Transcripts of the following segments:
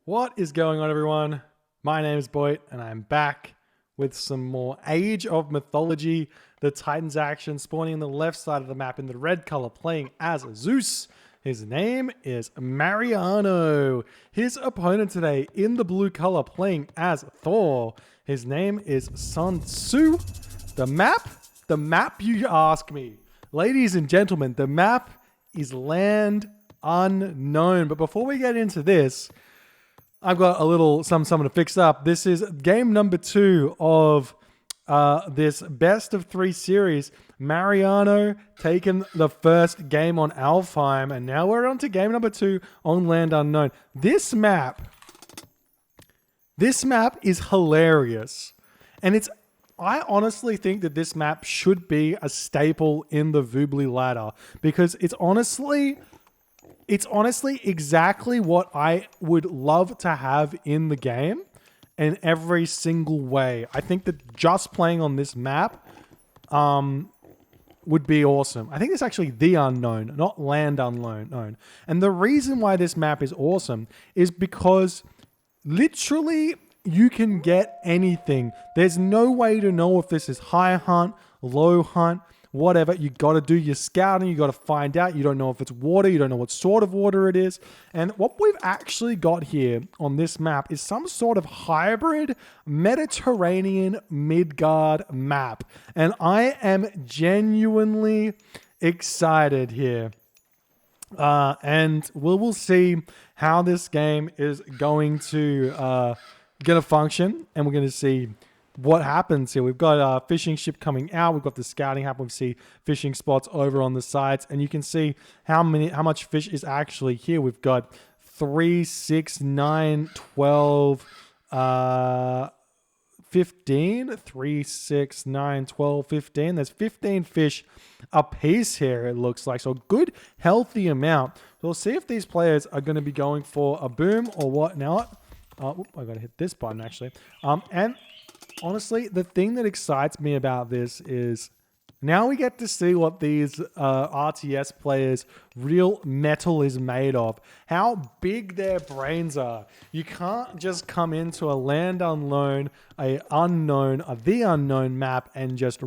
What is going on, everyone? My name is Boyd, and I'm back with some more Age of Mythology. The Titans action spawning on the left side of the map in the red color, playing as Zeus. His name is Mariano. His opponent today in the blue color, playing as Thor. His name is SunTzu. The map you ask me. Ladies and gentlemen, the map is Land Unknown. But before we get into this, I've got a little something to fix up. This is game number 2 of this best of 3 series. Mariano taking the first game on Alfheim, and now we're on to game number 2 on Land Unknown. This map is hilarious, and I honestly think that this map should be a staple in the Voobly ladder because it's honestly exactly what I would love to have in the game in every single way. I think that just playing on this map would be awesome. I think it's actually the unknown, not Land Unknown. And the reason why this map is awesome is because literally you can get anything. There's no way to know if this is high hunt, low hunt, whatever. You got to do your scouting. You got to find out. You don't know if it's water. You don't know what sort of water it is. And what we've actually got here on this map is some sort of hybrid Mediterranean Midgard map. And I am genuinely excited here. And we will see how this game is going to function. And we're going to see what happens here. We've got a fishing ship coming out. We've got the scouting happening. We see fishing spots over on the sides, and you can see how much fish is actually here. We've got 3, 6, 9, 12, 15. 3, 6, 9, 12, 15. There's 15 fish a piece here, it looks like. So a good, healthy amount. So we'll see if these players are going to be going for a boom or what. Now, I got to hit this button, actually. And honestly, the thing that excites me about this is now we get to see what these RTS players' real metal is made of. How big their brains are. You can't just come into a Land Unknown, the unknown map and just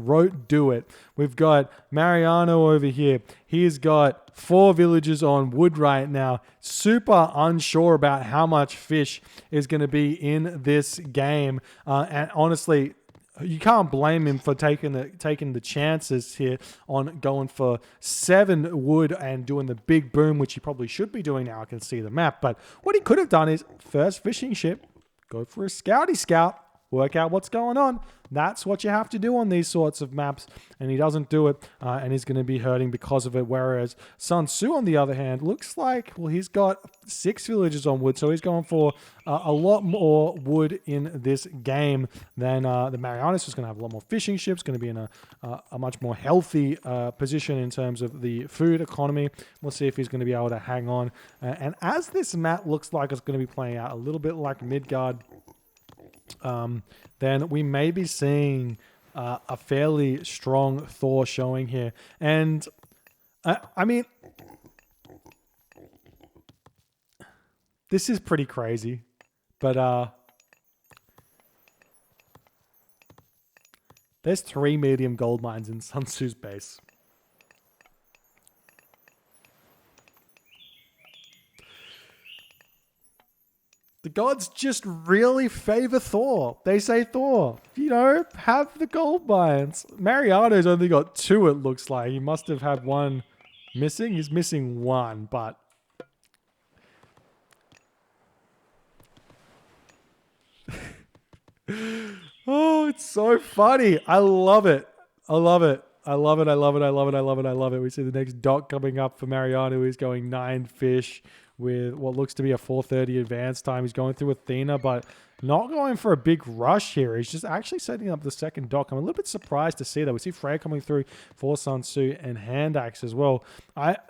do it. We've got Mariano over here. He's got 4 villages on wood right now. Super unsure about how much fish is going to be in this game. And honestly, you can't blame him for taking the chances here on going for 7 wood and doing the big boom, which he probably should be doing now. I can see the map. But what he could have done is first fishing ship, go for a scout, work out what's going on. That's what you have to do on these sorts of maps, and he doesn't do it, and he's going to be hurting because of it. Whereas SunTzu, on the other hand, looks like, well, he's got 6 villages on wood, so he's going for a lot more wood in this game than the Marianos. Is going to have a lot more fishing ships, going to be in a much more healthy position in terms of the food economy. We'll see if he's going to be able to hang on. And as this map looks like it's going to be playing out a little bit like Midgard, then we may be seeing a fairly strong Thor showing here. And I mean, this is pretty crazy, but there's 3 medium gold mines in SunTzu's base. The gods just really favor Thor. They say, Thor, have the gold mines. Mariano's only got 2, it looks like. He must have had 1 missing. He's missing 1, but oh, it's so funny. I love it. I love it. We see the next dock coming up for Mariano. He's going 9 fish with what looks to be a 4:30 advance time. He's going through Athena, but not going for a big rush here. He's just actually setting up the second dock. I'm a little bit surprised to see that. We see Freya coming through for SunTzu and Hand Axe as well.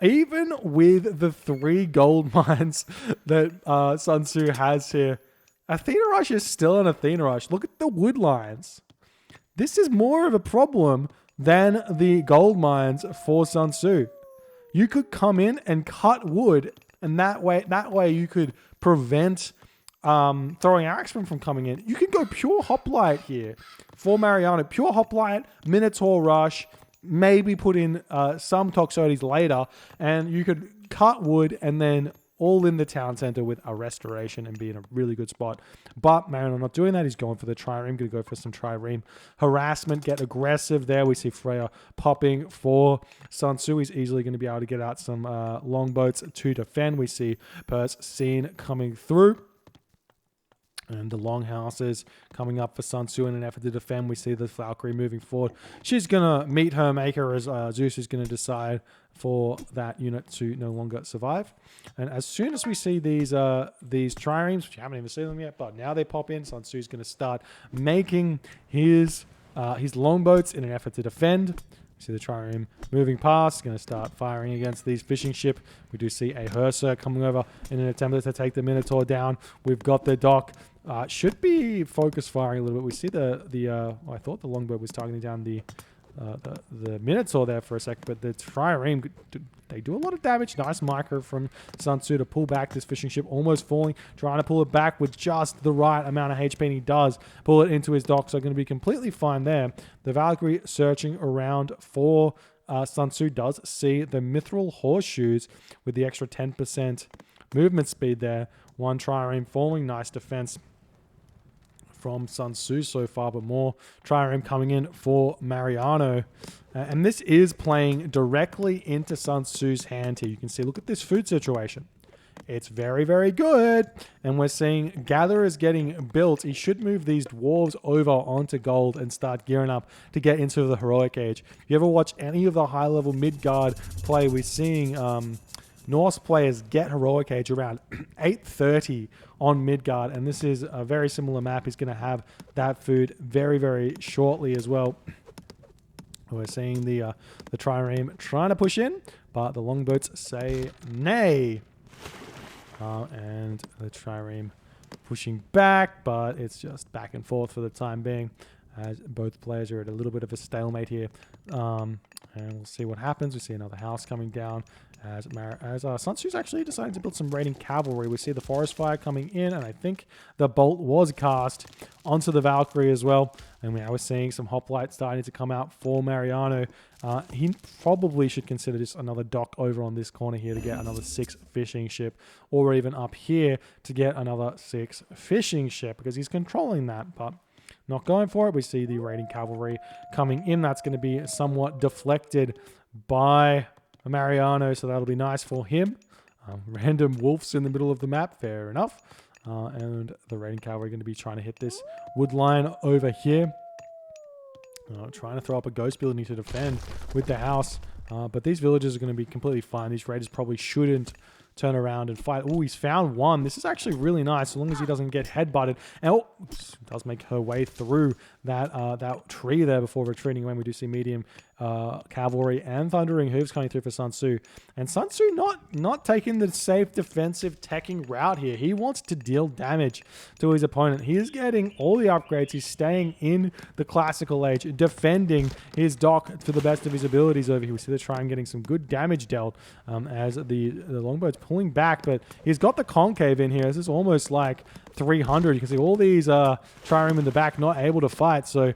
Even with the 3 gold mines that SunTzu has here, Athena Rush is still an Athena Rush. Look at the wood lines. This is more of a problem than the gold mines for SunTzu. You could come in and cut wood, and that way you could prevent throwing axemen from coming in. You can go pure hoplite here for Mariano. Pure hoplite, Minotaur rush, maybe put in some Toxotes later, and you could cut wood and then all in the town center with a restoration and be in a really good spot. But Mariano not doing that. He's going for the trireme. Going to go for some trireme harassment. Get aggressive there. We see Freya popping for SunTzu. He's easily going to be able to get out some longboats to defend. We see Purse seen coming through. And the longhouses coming up for SunTzu in an effort to defend. We see the Valkyrie moving forward. She's going to meet her maker as Zeus is going to decide for that unit to no longer survive. And as soon as we see these triremes, which you haven't even seen them yet, but now they pop in, SunTzu is going to start making his longboats in an effort to defend. See the trireme moving past, going to start firing against these fishing ship. We do see a Herser coming over in an attempt to take the Minotaur down. We've got the dock. Should be focus firing a little bit. We see I thought the longboat was targeting down the Minotaur there for a second, but the trireme, they do a lot of damage. Nice micro from SunTzu to pull back this fishing ship, almost falling, trying to pull it back with just the right amount of HP, and he does pull it into his dock, so going to be completely fine there. The Valkyrie searching around for SunTzu does see the Mithril Horseshoes with the extra 10% movement speed there. One trireme falling, nice defense from SunTzu so far, but more trireme coming in for Mariano. And this is playing directly into SunTzu's hand here. You can see, look at this food situation. It's very, very good. And we're seeing gatherers getting built. He should move these dwarves over onto gold and start gearing up to get into the heroic age. If you ever watch any of the high-level Midgard play, we're seeing Norse players get heroic age around 8:30 on Midgard, and this is a very similar map. He's going to have that food very, very shortly as well. We're seeing the trireme trying to push in, but the longboats say nay. And the trireme pushing back, but it's just back and forth for the time being, as both players are at a little bit of a stalemate here. And we'll see what happens. We see another house coming down as SunTzu's actually decided to build some raiding cavalry. We see the forest fire coming in, and I think the bolt was cast onto the Valkyrie as well. And now we're seeing some hoplite starting to come out for Mariano. He probably should consider just another dock over on this corner here to get another 6 fishing ship, or even up here to get another 6 fishing ship, because he's controlling that, but not going for it. We see the raiding cavalry coming in. That's going to be somewhat deflected by Mariano, so that'll be nice for him. Random wolves in the middle of the map, fair enough. And the raiding cavalry are going to be trying to hit this wood line over here. Trying to throw up a ghost building to defend with the house. But these villagers are going to be completely fine. These raiders probably shouldn't turn around and fight. Oh, he's found one. This is actually really nice, as long as he doesn't get headbutted. And does make her way through that tree there before retreating away. We do see medium cavalry and thundering hooves coming through for SunTzu. And SunTzu not taking the safe defensive teching route here. He wants to deal damage to his opponent. He is getting all the upgrades. He's staying in the classical age, defending his dock to the best of his abilities over here. We see the trireme getting some good damage dealt as the longboat's pulling back, but he's got the concave in here. This is almost like 300. You can see all these trireme in the back not able to fight, so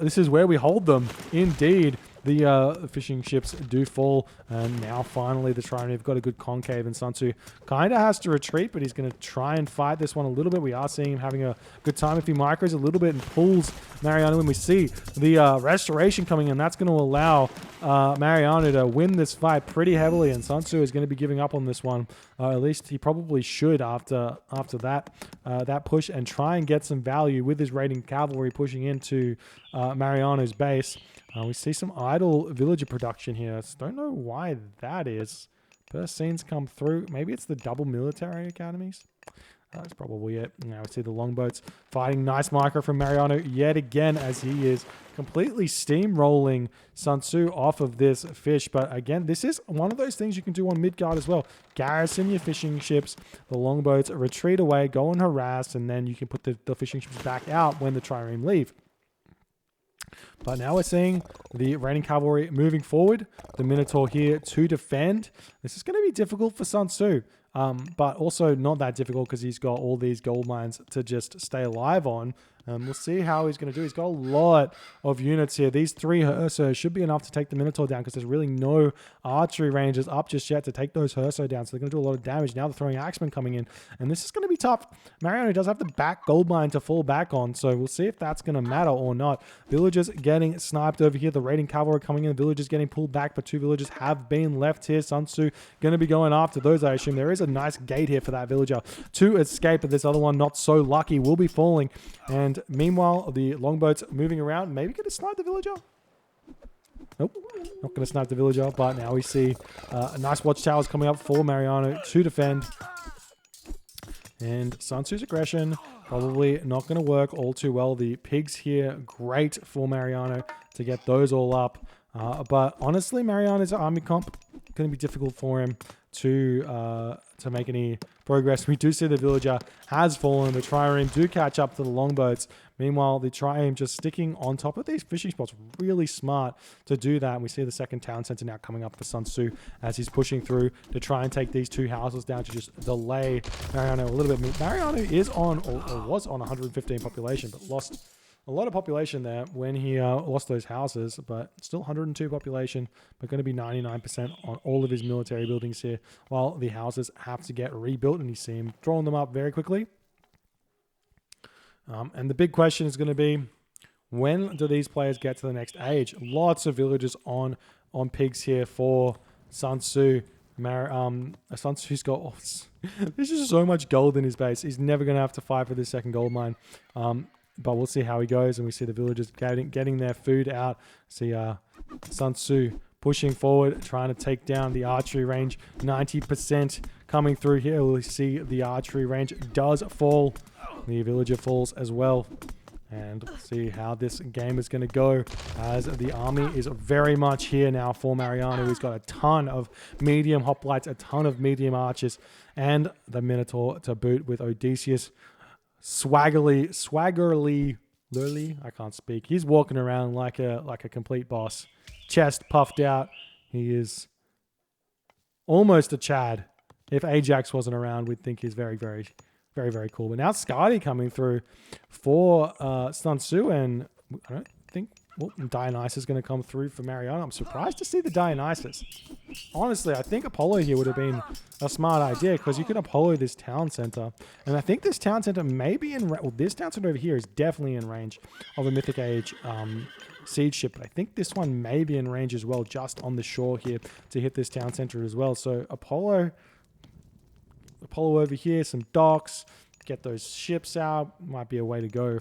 this is where we hold them. Indeed, the fishing ships do fall, and now finally the trireme have got a good concave, and SunTzu kind of has to retreat, but he's going to try and fight this one a little bit. We are seeing him having a good time if he micros a little bit and pulls Mariano, and we see the restoration coming in. That's going to allow Mariano to win this fight pretty heavily, and SunTzu is going to be giving up on this one. At least he probably should after that push, and try and get some value with his raiding cavalry pushing into Mariano's base. We see some idle villager production here. I don't know why that is. First scenes come through. Maybe it's the double military academies. That's probably it. Now we see the longboats fighting. Nice micro from Mariano yet again, as he is completely steamrolling SunTzu off of this fish. But again, this is one of those things you can do on Midgard as well. Garrison your fishing ships. The longboats retreat away, go and harass, and then you can put the fishing ships back out when the trireme leave. But now we're seeing the raiding cavalry moving forward. The Minotaur here to defend. This is going to be difficult for SunTzu. but also not that difficult because he's got all these gold mines to just stay alive on. We'll see how he's going to do. He's got a lot of units here. These 3 Herso should be enough to take the Minotaur down because there's really no archery ranges up just yet to take those Herso down. So they're going to do a lot of damage. Now they're throwing Axemen coming in. And this is going to be tough. Mariano does have the back gold mine to fall back on. So we'll see if that's going to matter or not. Villagers getting sniped over here. The raiding cavalry coming in. The villagers getting pulled back. But 2 villagers have been left here. SunTzu going to be going after those, I assume. There is a nice gate here for that villager to escape. But this other one, not so lucky, will be falling. And meanwhile, the longboat's moving around. Maybe going to snipe the villager. Nope, not going to snipe the villager. But now we see a nice watchtowers coming up for Mariano to defend. And SunTzu's aggression probably not going to work all too well. The pigs here, great for Mariano to get those all up. But honestly, Mariano's army comp going to be difficult for him to make any progress. We do see the villager has fallen. The trireme do catch up to the longboats. Meanwhile, the trireme just sticking on top of these fishing spots. Really smart to do that. And we see the second town center now coming up for SunTzu as he's pushing through to try and take these 2 houses down to just delay Mariano a little bit. Mariano is on, or was on 115 population, but lost a lot of population there when he lost those houses, but still 102 population, but going to be 99% on all of his military buildings here, while the houses have to get rebuilt, and you see him throwing them up very quickly. And the big question is going to be, when do these players get to the next age? Lots of villagers on pigs here for SunTzu. SunTzu's got there's just so much gold in his base. He's never going to have to fight for this second gold mine. But we'll see how he goes, and we see the villagers getting their food out. See SunTzu pushing forward, trying to take down the archery range. 90% coming through here. We'll see the archery range does fall. The villager falls as well. And we'll see how this game is going to go, as the army is very much here now for Mariano. He's got a ton of medium hoplites, a ton of medium archers, and the Minotaur to boot with Odysseus. Swaggerly, I can't speak. He's walking around like a complete boss. Chest puffed out. He is almost a Chad. If Ajax wasn't around, we'd think he's very, very, very, very cool. But now Skadi coming through for SunTzu, and I don't think Dionysus is going to come through for Mariano. I'm surprised to see the Dionysus. Honestly, I think Apollo here would have been a smart idea, because you can Apollo this town center. And I think this town center may be in... Well, this town center over here is definitely in range of a Mythic Age siege ship. But I think this one may be in range as well, just on the shore here, to hit this town center as well. So Apollo over here, some docks, get those ships out. Might be a way to go.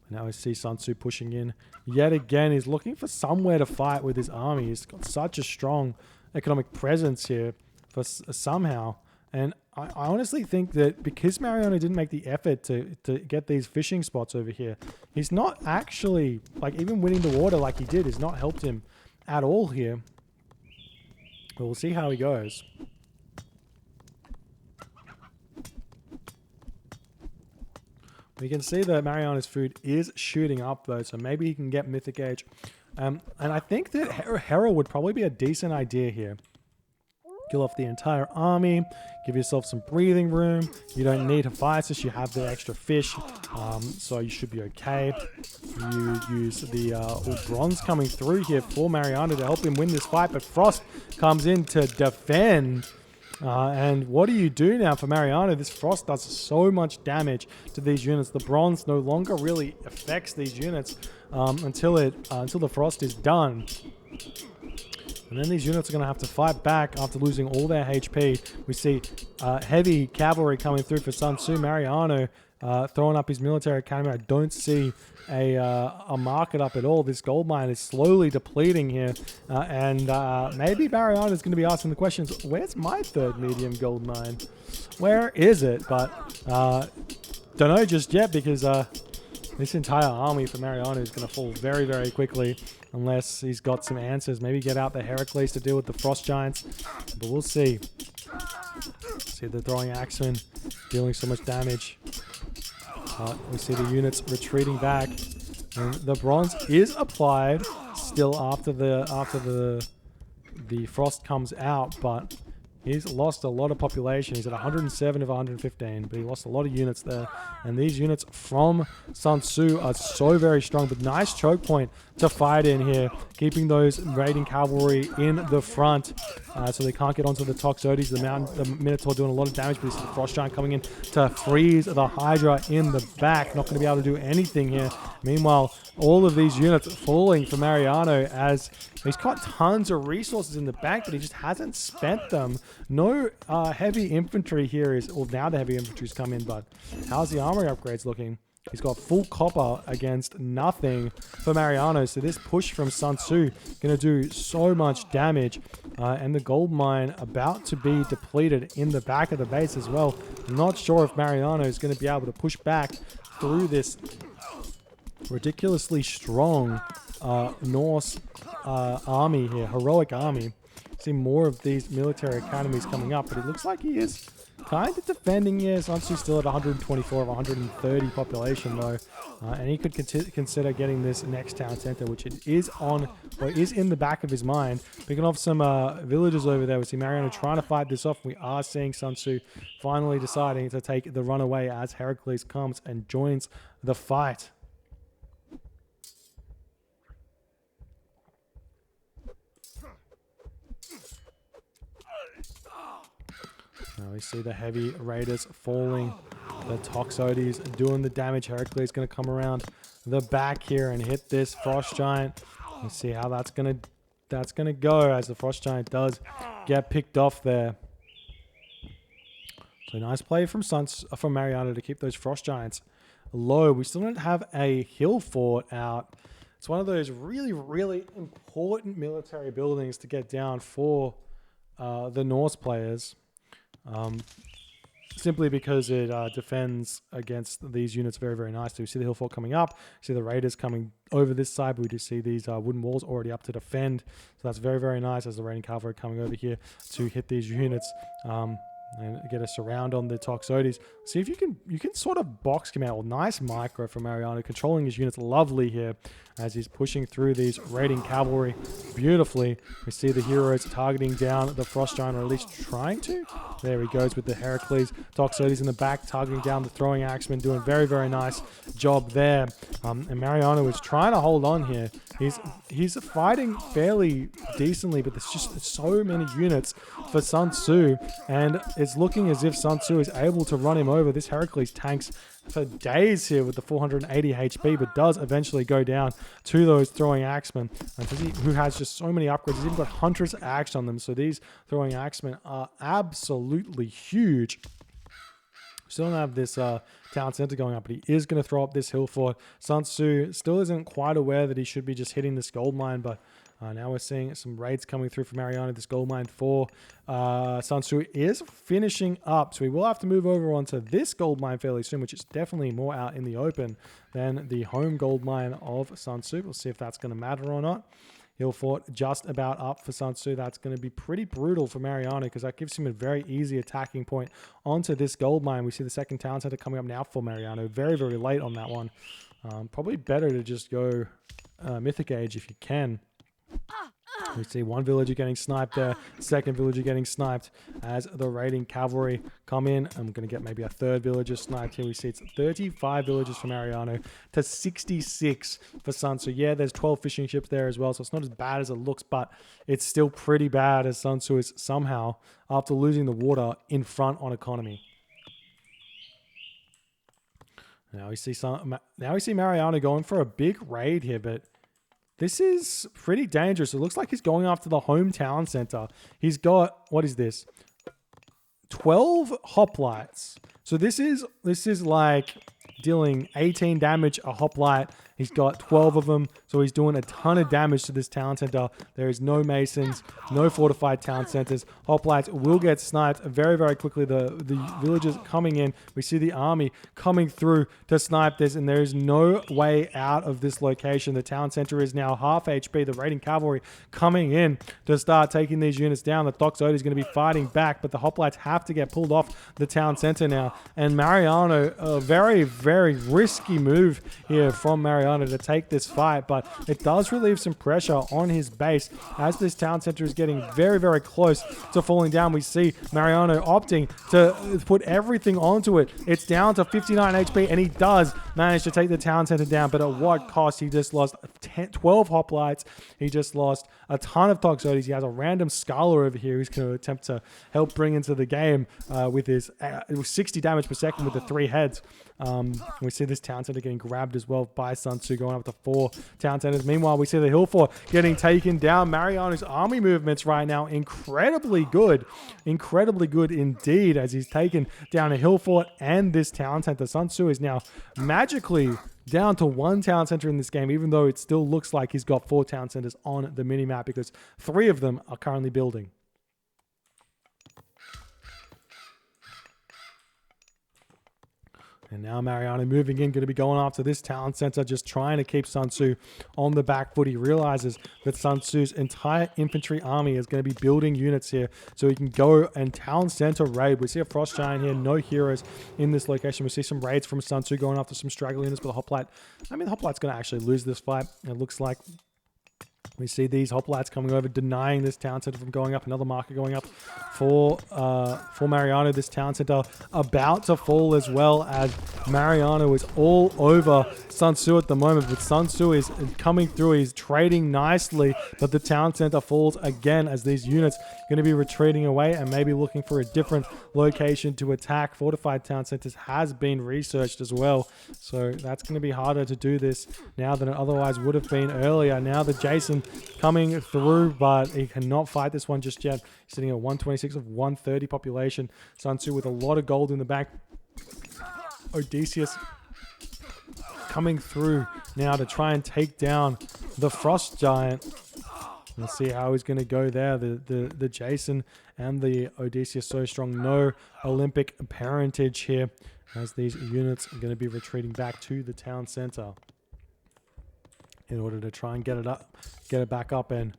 Now we see SunTzu pushing in yet again. He's looking for somewhere to fight with his army. He's got such a strong economic presence here for somehow. And I honestly think that because Mariano didn't make the effort to get these fishing spots over here, he's not actually, like, even winning the water like he did has not helped him at all here. But we'll see how he goes. We can see that Mariano's food is shooting up, though, so maybe he can get Mythic Age. And I think that Hera would probably be a decent idea here. Kill off the entire army, give yourself some breathing room. You don't need Hephaestus, you have the extra fish, so you should be okay. You use the bronze coming through here for Mariano to help him win this fight, but Frost comes in to defend. And what do you do now for Mariano? This Frost does so much damage to these units. The bronze no longer really affects these units until the Frost is done. And then these units are going to have to fight back after losing all their HP. We see heavy cavalry coming through for SunTzu. Mariano throwing up his military academy. I don't see a market up at all. This gold mine is slowly depleting here. And maybe Mariano is going to be asking the questions, where's my third medium gold mine? Where is it? But don't know just yet, because this entire army for Mariano is going to fall very, very quickly unless he's got some answers. Maybe get out the Heracles to deal with the Frost Giants. But we'll see. See the throwing axemen dealing so much damage. We see the units retreating back. And the bronze is applied still after the frost comes out, but He's lost a lot of population. He's at 107 of 115, but he lost a lot of units there. And these units from SunTzu are so very strong, but nice choke point to fight in here, keeping those raiding cavalry in the front so they can't get onto the Toxotes. The Minotaur doing a lot of damage, but this is the Frost Giant coming in to freeze the Hydra in the back. Not going to be able to do anything here. Meanwhile, all of these units falling for Mariano as he's got tons of resources in the back, but he just hasn't spent them. No heavy infantry here is... Well, now the heavy infantry's come in, but how's the armory upgrades looking? He's got full copper against nothing for Mariano. So this push from SunTzu going to do so much damage. And the gold mine about to be depleted in the back of the base as well. I'm not sure if Mariano is going to be able to push back through this ridiculously strong Norse army here, heroic army. See more of these military academies coming up, but it looks like he is kind of defending here. SunTzu's still at 124 of 130 population though, and he could consider getting this next town center, which it is on, or is in the back of his mind. Picking off some villagers over there. We see Mariano trying to fight this off. We are seeing SunTzu finally deciding to take the runaway as Heracles comes and joins the fight. Now we see the heavy raiders falling. The Toxotes doing the damage. Heracles going to come around the back here and hit this Frost Giant. Let's see how that's gonna go as the Frost Giant does get picked off there. So nice play from Mariano to keep those Frost Giants low. We still don't have a hill fort out. It's one of those really, really important military buildings to get down for the Norse players. Simply because it defends against these units very, very nicely. We see the hill fort coming up. We see the raiders coming over this side, but we do see these wooden walls already up to defend. So that's very, very nice as the raiding cavalry coming over here to hit these units and get a surround on the Toxotes. See if you can sort of box him out. Well, nice micro from Mariano, controlling his units lovely here as he's pushing through these raiding cavalry beautifully. We see the heroes targeting down the Frost Giant, or at least trying to. There he goes with the Heracles. Toxotes in the back, targeting down the throwing axeman, doing very, very nice job there. And Mariano is trying to hold on here. He's fighting fairly decently, but there's just so many units for SunTzu, and it's looking as if SunTzu is able to run him over. This Heracles tanks for days here with the 480 HP, but does eventually go down to those throwing axemen. And who has just so many upgrades. He's even got Huntress Axe on them, so these throwing axemen are absolutely huge. Still don't have this town center going up, but he is going to throw up this hill fort. SunTzu still isn't quite aware that he should be just hitting this gold mine, but now we're seeing some raids coming through from Mariano. This gold mine for SunTzu is finishing up, so we will have to move over onto this gold mine fairly soon, which is definitely more out in the open than the home gold mine of SunTzu. We'll see if that's going to matter or not. Hill fort just about up for SunTzu. That's going to be pretty brutal for Mariano because that gives him a very easy attacking point onto this gold mine. We see the second town center coming up now for Mariano. Very, very late on that one. Probably better to just go Mythic Age if you can. We see one villager getting sniped there, second villager getting sniped as the raiding cavalry come in. I'm going to get maybe a third villager sniped here. We see it's 35 villagers from Mariano to 66 for SunTzu. Yeah, there's 12 fishing ships there as well, so it's not as bad as it looks, but it's still pretty bad as SunTzu is somehow, after losing the water, in front on economy. Now we see Mariano going for a big raid here, but this is pretty dangerous. It looks like he's going after the hometown center. He's got, what is this? 12 hoplites. So this is like dealing 18 damage a hoplite. He's got 12 of them, so he's doing a ton of damage to this town center. There is no masons, no fortified town centers. Hoplites will get sniped very, very quickly. The villagers coming in. We see the army coming through to snipe this, and there is no way out of this location. The town center is now half HP. The raiding cavalry coming in to start taking these units down. The Toxotes is going to be fighting back, but the hoplites have to get pulled off the town center now. And Mariano, a very, very risky move here from Mariano. Mariano to take this fight, but it does relieve some pressure on his base as this town center is getting very, very close to falling down. We see Mariano opting to put everything onto it. It's down to 59 HP, and he does manage to take the town center down, but at what cost? He just lost 12 hoplites. He just lost a ton of toxotes. He has a random Scala over here who's going to attempt to help bring into the game with his 60 damage per second with the 3 heads. We see this town center getting grabbed as well by SunTzu, going up to 4 town centers. Meanwhile, we see the hill fort getting taken down. Mariano's army movements right now incredibly good indeed, as he's taken down a hill fort and this town center. SunTzu is now magically down to 1 town center in this game, even though it still looks like he's got 4 town centers on the minimap because 3 of them are currently building. And now Mariano moving in, going to be going after this town center, just trying to keep SunTzu on the back foot. He realizes that SunTzu's entire infantry army is going to be building units here, so he can go and town center raid. We see a Frost Giant here, no heroes in this location. We see some raids from SunTzu going after some straggling units, but the Hoplite, I mean, the Hoplite's going to actually lose this fight. It looks like we see these hoplites coming over, denying this town center from going up. Another marker going up for Mariano. This town center about to fall as well, as Mariano is all over SunTzu at the moment. But SunTzu is coming through. He's trading nicely, but the town center falls again as these units are going to be retreating away and maybe looking for a different location to attack. Fortified town centers has been researched as well, so that's going to be harder to do this now than it otherwise would have been earlier. Now the Jason coming through, but he cannot fight this one just yet. He's sitting at 126 of 130 population. SunTzu with a lot of gold in the bank. Odysseus coming through now to try and take down the Frost Giant. We'll see how he's going to go there. The Jason and the Odysseus so strong. No Olympic parentage here, as these units are going to be retreating back to the town center in order to try and get it back up. And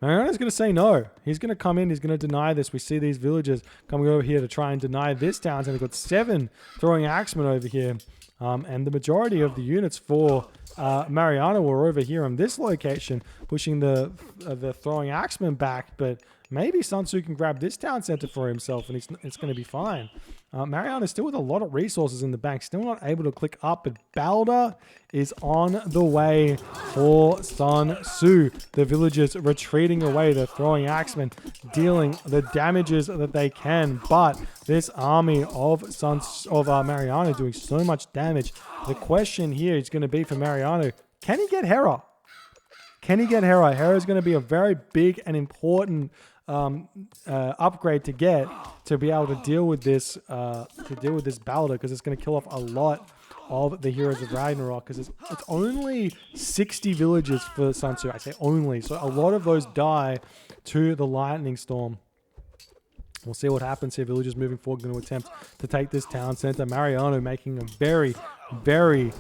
Mariano's going to say no. He's going to come in. He's going to deny this. We see these villagers coming over here to try and deny this town. And they've got 7 throwing axemen over here. And the majority of the units for Mariano were over here on this location, pushing the throwing axemen back. But maybe SunTzu can grab this town center for himself, and it's going to be fine. Mariano is still with a lot of resources in the bank, still not able to click up, but Balder is on the way for SunTzu. The villagers retreating away, the throwing axemen dealing the damages that they can, but this army of Mariano doing so much damage. The question here is going to be for Mariano, can he get Hera? Can he get Hera? Hera is going to be a very big and important upgrade to get to be able to deal with this Balder, because it's going to kill off a lot of the heroes of Ragnarok, because it's only 60 villages for SunTzu. I say only, so a lot of those die to the lightning storm. We'll see what happens here. Villagers moving forward, going to attempt to take this town center. Mariano making a very, very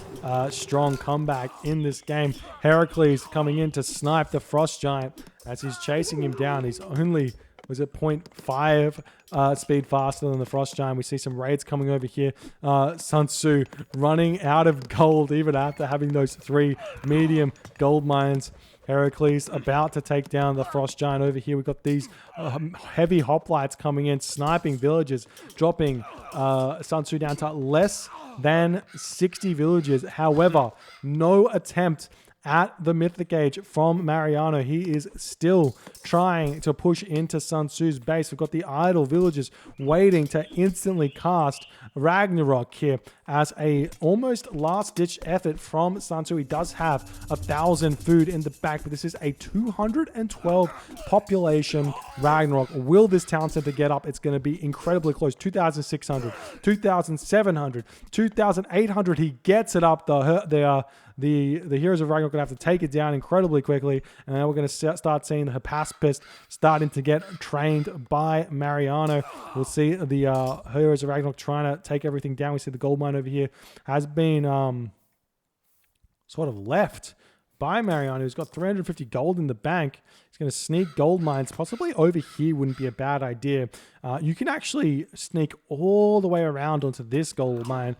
strong comeback in this game. Heracles coming in to snipe the Frost Giant as he's chasing him down. He's only, was it 0.5 speed faster than the Frost Giant. We see some raids coming over here. SunTzu running out of gold even after having those 3 medium gold mines. Heracles about to take down the Frost Giant over here. We've got these heavy hoplites coming in, sniping villagers, dropping SunTzu down to less than 60 villagers. However, no attempt at the Mythic Age from Mariano. He is still trying to push into SunTzu's base. We've got the idle villagers waiting to instantly cast Ragnarok here as a almost last-ditch effort from SunTzu. He does have 1,000 food in the back, but this is a 212 population Ragnarok. Will this town center get up? It's going to be incredibly close. 2,600, 2,700, 2,800. He gets it up. The heroes of Ragnarok are going to have to take it down incredibly quickly, and then we're going to start seeing the Hypaspist starting to get trained by Mariano. We'll see the heroes of Ragnarok trying to take everything down. We see the gold mine over here has been sort of left by Mariano, who's got 350 gold in the bank. He's going to sneak gold mines. Possibly over here wouldn't be a bad idea. You can actually sneak all the way around onto this gold mine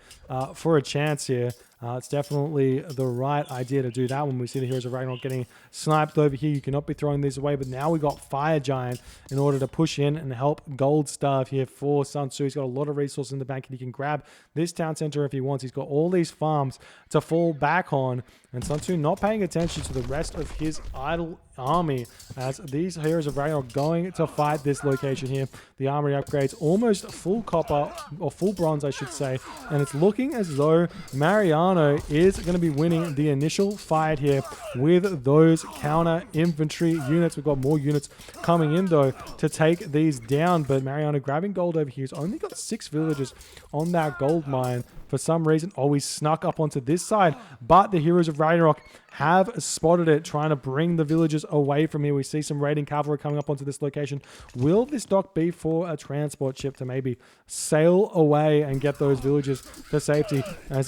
for a chance here. It's definitely the right idea to do that when we see the Heroes of Ragnarok getting sniped over here. You cannot be throwing these away, but now we got Fire Giant in order to push in and help Gold Starve here for SunTzu. He's got a lot of resources in the bank, and he can grab this town center if he wants. He's got all these farms to fall back on, and SunTzu not paying attention to the rest of his idle army as these Heroes of Ragnarok going to fight this location here. The armory upgrades almost full copper, or full bronze I should say, and it's looking as though Mariano is going to be winning the initial fight here with those counter infantry units. We've got more units coming in though to take these down, but Mariano grabbing gold over here. He's only got 6 villagers on that gold mine for some reason. Oh, he snuck up onto this side, but the Heroes of Ragnarok have spotted it, trying to bring the villagers away from here. We see some raiding cavalry coming up onto this location. Will this dock be for a transport ship to maybe sail away and get those villagers to safety? As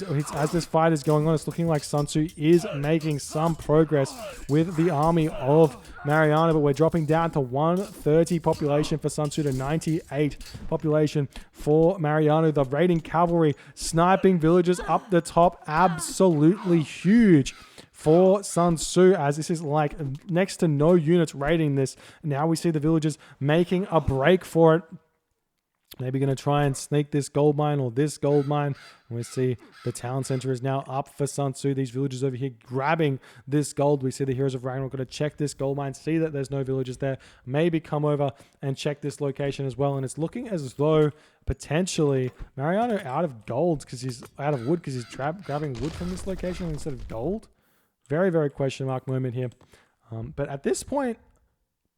this fight is going on, it's looking like SunTzu is making some progress with the army of Mariano, but we're dropping down to 130 population for SunTzu to 98 population for Mariano. The raiding cavalry sniping villagers up the top, absolutely huge for SunTzu, as this is like next to no units raiding this. Now we see the villagers making a break for it. Maybe going to try and sneak this gold mine or this gold mine. And we see the town center is now up for SunTzu. These villagers over here grabbing this gold. We see the Heroes of Ragnarok going to check this gold mine, see that there's no villagers there. Maybe come over and check this location as well. And it's looking as though potentially Mariano out of gold because he's out of wood because he's grabbing wood from this location instead of gold. Very, very question mark moment here. But at this point,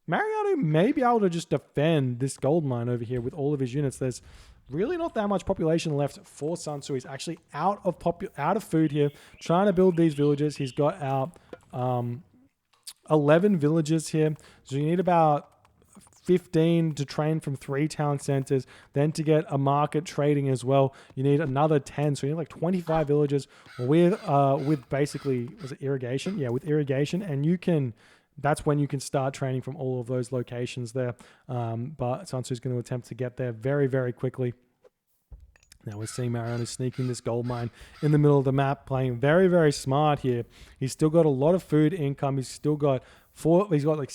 Mariano may be able to just defend this gold mine over here with all of his units. There's really not that much population left for SunTzu. He's actually out of food here, trying to build these villages. He's got out 11 villages here. So you need about 15 to train from 3 town centers, then to get a market trading as well you need another 10, so you need like 25 villages with basically, was it irrigation? Yeah, with irrigation, and that's when you can start training from all of those locations there. But SunTzu's going to attempt to get there very, very quickly. Now we're seeing Mariano sneaking this gold mine in the middle of the map, playing very, very smart here. He's still got a lot of food income. He's got like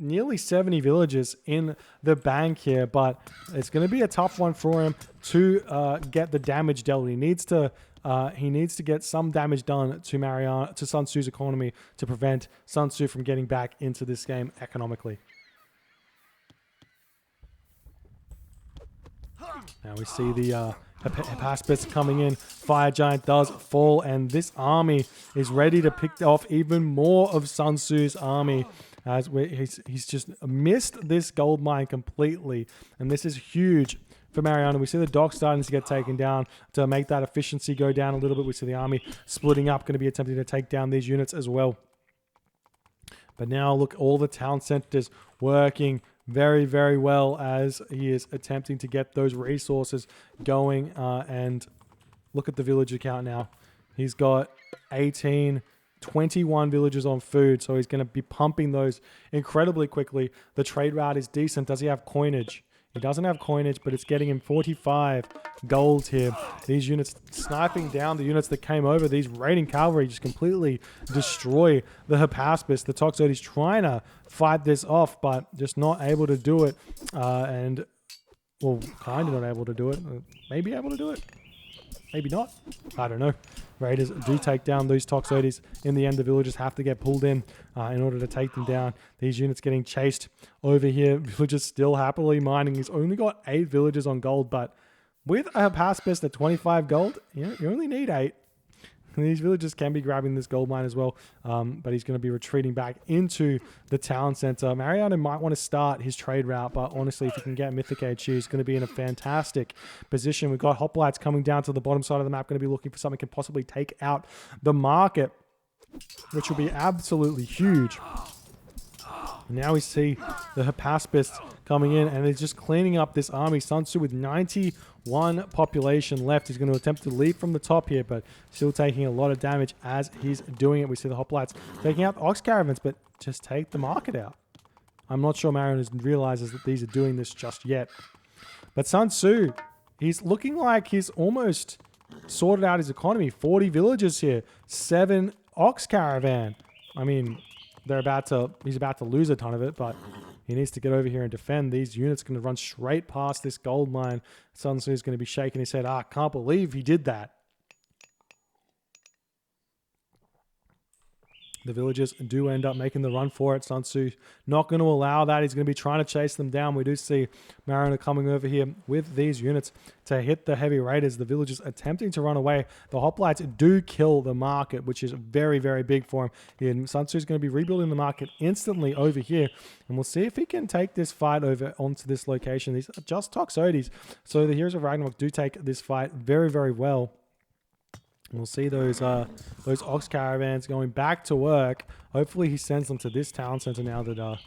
nearly 70 villages in the bank here, but it's going to be a tough one for him to get the damage dealt. He needs to get some damage done to SunTzu's economy to prevent SunTzu from getting back into this game economically. Now we see the Hypaspis coming in. Fire Giant does fall, and this army is ready to pick off even more of SunTzu's army. As he's just missed this gold mine completely, and this is huge for Mariano. We see the dock starting to get taken down to make that efficiency go down a little bit. We see the army splitting up, going to be attempting to take down these units as well. But now look, all the town centers working very, very well as he is attempting to get those resources going. And look at the village account now. He's got 21 villagers on food, so he's going to be pumping those incredibly quickly. The trade route is decent. Does he have coinage? He doesn't have coinage, but it's getting him 45 gold here. These units sniping down the units that came over. These raiding cavalry just completely destroy the Hypaspis. The Toxoid is trying to fight this off, but just not able to do it. Kind of not able to do it. Maybe able to do it. Maybe not. I don't know. Raiders do take down those Toxoides. In the end, the villagers have to get pulled in order to take them down. These units getting chased over here. Villagers still happily mining. He's only got 8 villagers on gold, but with a Hypaspis at 25 gold, you only need 8. And these villagers can be grabbing this gold mine as well, but he's going to be retreating back into the town center. Mariano might want to start his trade route, but honestly, if he can get Mythic HU, he's going to be in a fantastic position. We've got hoplites coming down to the bottom side of the map, going to be looking for something that can possibly take out the market, which will be absolutely huge. Now we see the Hypaspis coming in, and they're just cleaning up this army. SunTzu with 91 population left. He's going to attempt to leap from the top here, but still taking a lot of damage as he's doing it. We see the hoplites taking out the ox caravans, but just take the market out. I'm not sure Mariano realizes that these are doing this just yet. But SunTzu, he's looking like he's almost sorted out his economy. 40 villagers here, 7 ox caravan. I mean, he's about to lose a ton of it, but he needs to get over here and defend. These units are going to run straight past this gold mine. SunTzu is going to be shaking his head. I can't believe he did that. The villagers do end up making the run for it. SunTzu not going to allow that. He's going to be trying to chase them down. We do see Mariano coming over here with these units to hit the heavy raiders. The villagers attempting to run away. The hoplites do kill the market, which is very, very big for him. And SunTzu is going to be rebuilding the market instantly over here. And we'll see if he can take this fight over onto this location. These are just Toxotes. So the Heroes of Ragnarok do take this fight very, very well. We'll see those ox caravans going back to work. Hopefully he sends them to this town center now that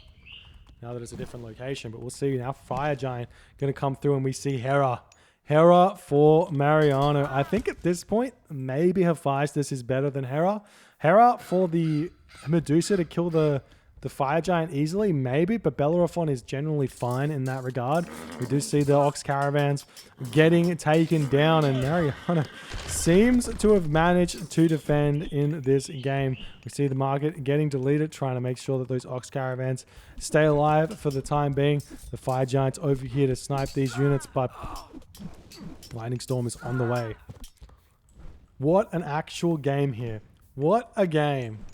it's a different location. But we'll see now. Fire Giant going to come through, and we see Hera. Hera for Mariano. I think at this point, maybe Hephaestus is better than Hera. Hera for the Medusa to kill the Fire Giant easily, maybe, but Bellerophon is generally fine in that regard. We do see the Ox Caravans getting taken down, and Mariano seems to have managed to defend in this game. We see the market getting deleted, trying to make sure that those Ox Caravans stay alive for the time being. The Fire Giant's over here to snipe these units, but Lightning Storm is on the way. What an actual game here. What a game.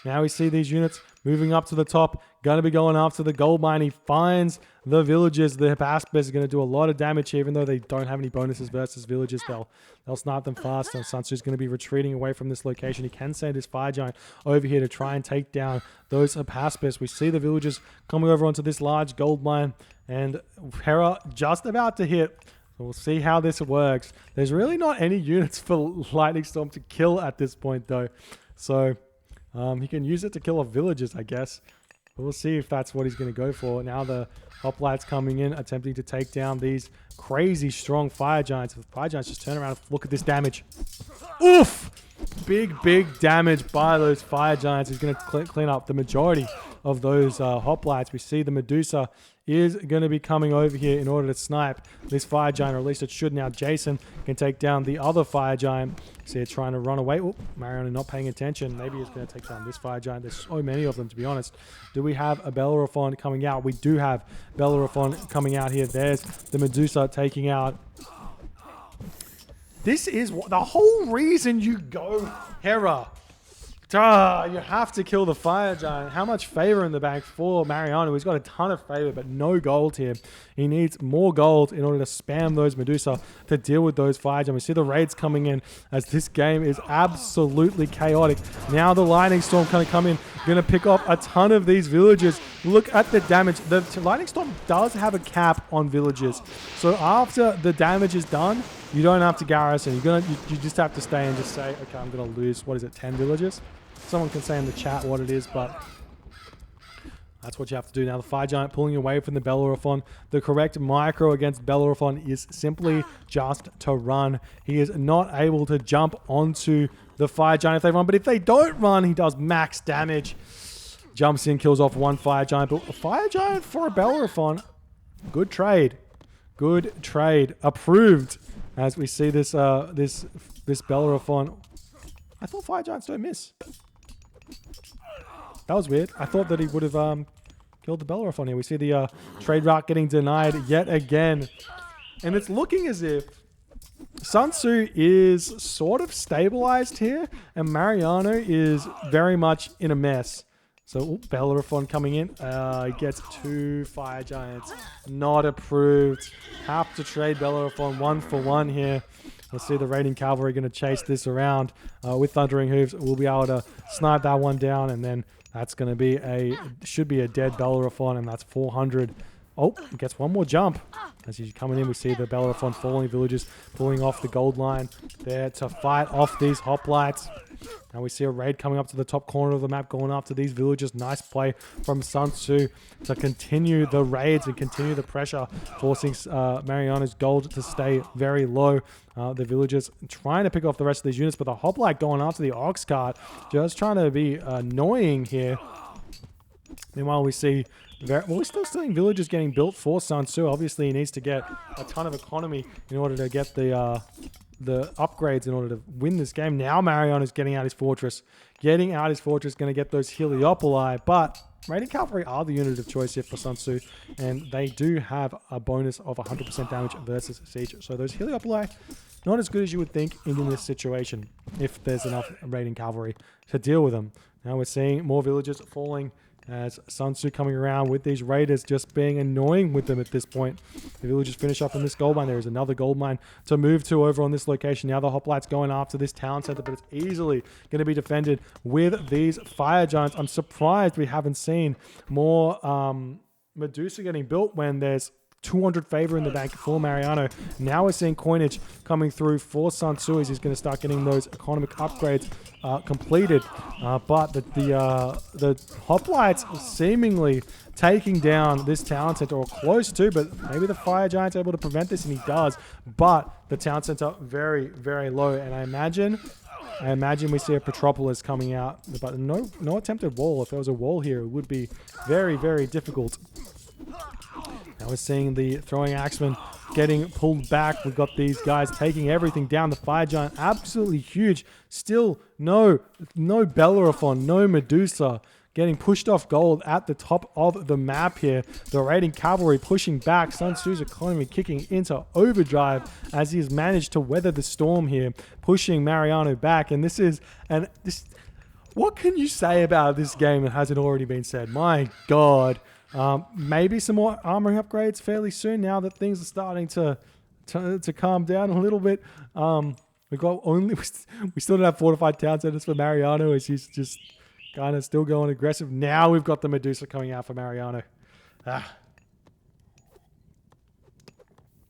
Now we see these units moving up to the top, going to be going after the gold mine. He finds the villagers. The Hephaestus is going to do a lot of damage here, even though they don't have any bonuses versus villagers. They'll snipe them fast. And SunTzu is going to be retreating away from this location. He can send his Fire Giant over here to try and take down those Hephaestus. We see the villagers coming over onto this large gold mine, and Hera just about to hit. We'll see how this works. There's really not any units for Lightning Storm to kill at this point, though. So he can use it to kill off villagers, I guess. But we'll see if that's what he's going to go for. Now the hoplites coming in, attempting to take down these crazy strong Fire Giants. The Fire Giants just turn around and look at this damage. Oof! Big damage by those Fire Giants. He's going to clean up the majority of those hoplites. We see the Medusa is going to be coming over here in order to snipe this Fire Giant, or at least it should now. Jason can take down the other Fire Giant. See it trying to run away. Oh, Mariano not paying attention. Maybe he's going to take down this Fire Giant. There's so many of them, to be honest. Do we have a Bellerophon coming out? We do have Bellerophon coming out here. There's the Medusa taking out. This is the whole reason you go Hera. You have to kill the Fire Giant. How much favor in the bank for Mariano? He's got a ton of favor, but no gold here. He needs more gold in order to spam those Medusa to deal with those Fire Giants. We see the raids coming in as this game is absolutely chaotic. Now the Lightning Storm kind of come in, going to pick up a ton of these villagers. Look at the damage. The Lightning Storm does have a cap on villagers. So after the damage is done, you don't have to garrison. You just have to stay and just say, okay, I'm going to lose, 10 villagers? Someone can say in the chat what it is, but that's what you have to do. Now the Fire Giant pulling away from the Bellerophon. The correct micro against Bellerophon is simply just to run. He is not able to jump onto the Fire Giant if they run, but if they don't run, he does max damage. Jumps in, kills off one Fire Giant, but a Fire Giant for a Bellerophon. Good trade. Good trade. Approved. As we see this this Bellerophon. I thought Fire Giants don't miss. That was weird. I thought that he would have killed the Bellerophon here. We see the trade route getting denied yet again. And it's looking as if SunTzu is sort of stabilized here, and Mariano is very much in a mess. So, Bellerophon coming in. He gets 2 Fire Giants. Not approved. Have to trade Bellerophon 1 for 1 here. We'll see the raiding cavalry going to chase this around with Thundering Hooves. We'll be able to snipe that one down, and then that's going to be should be a dead Bellerophon, and that's 400. Oh, he gets one more jump. As he's coming in, we see the Bellerophon falling villagers, pulling off the gold line there to fight off these hoplites. Now we see a raid coming up to the top corner of the map, going after these villagers. Nice play from SunTzu to continue the raids and continue the pressure, forcing Mariano's gold to stay very low. The villagers trying to pick off the rest of these units, but the hoplite going after the ox cart, just trying to be annoying here. Meanwhile, we see Well, we're still seeing villages getting built for SunTzu. Obviously, he needs to get a ton of economy in order to get the upgrades in order to win this game. Now Mariano's getting out his fortress. Getting out his fortress, going to get those Heliopoli, but Raiding Cavalry are the unit of choice here for SunTzu, and they do have a bonus of 100% damage versus Siege. So those Heliopoli, not as good as you would think in this situation, if there's enough Raiding Cavalry to deal with them. Now we're seeing more villagers falling as SunTzu coming around with these raiders just being annoying with them at this point. The villagers finish up on this gold mine. There is another gold mine to move to over on this location. Now the hoplites going after this town center, but it's easily going to be defended with these fire giants. I'm surprised we haven't seen more Medusa getting built when there's 200 favor in the bank for Mariano. Now we're seeing coinage coming through for SunTzu as he's going to start getting those economic upgrades completed. But the hoplites seemingly taking down this town center, or close to, but maybe the fire giant's able to prevent this, and he does. But the town center very, very low, and I imagine we see a Petropolis coming out, but no attempted wall. If there was a wall here, it would be very, very difficult. Now we're seeing the throwing axemen getting pulled back. We've got these guys taking everything down. The fire giant, absolutely huge. Still no Bellerophon, no Medusa. Getting pushed off gold at the top of the map here. The raiding cavalry pushing back. SunTzu's economy kicking into overdrive as he has managed to weather the storm here, pushing Mariano back. And what can you say about this game that hasn't already been said? My God. Maybe some more armory upgrades fairly soon now that things are starting to calm down a little bit. We still don't have fortified town centers for Mariano as he's just kind of still going aggressive. Now we've got the Medusa coming out for Mariano.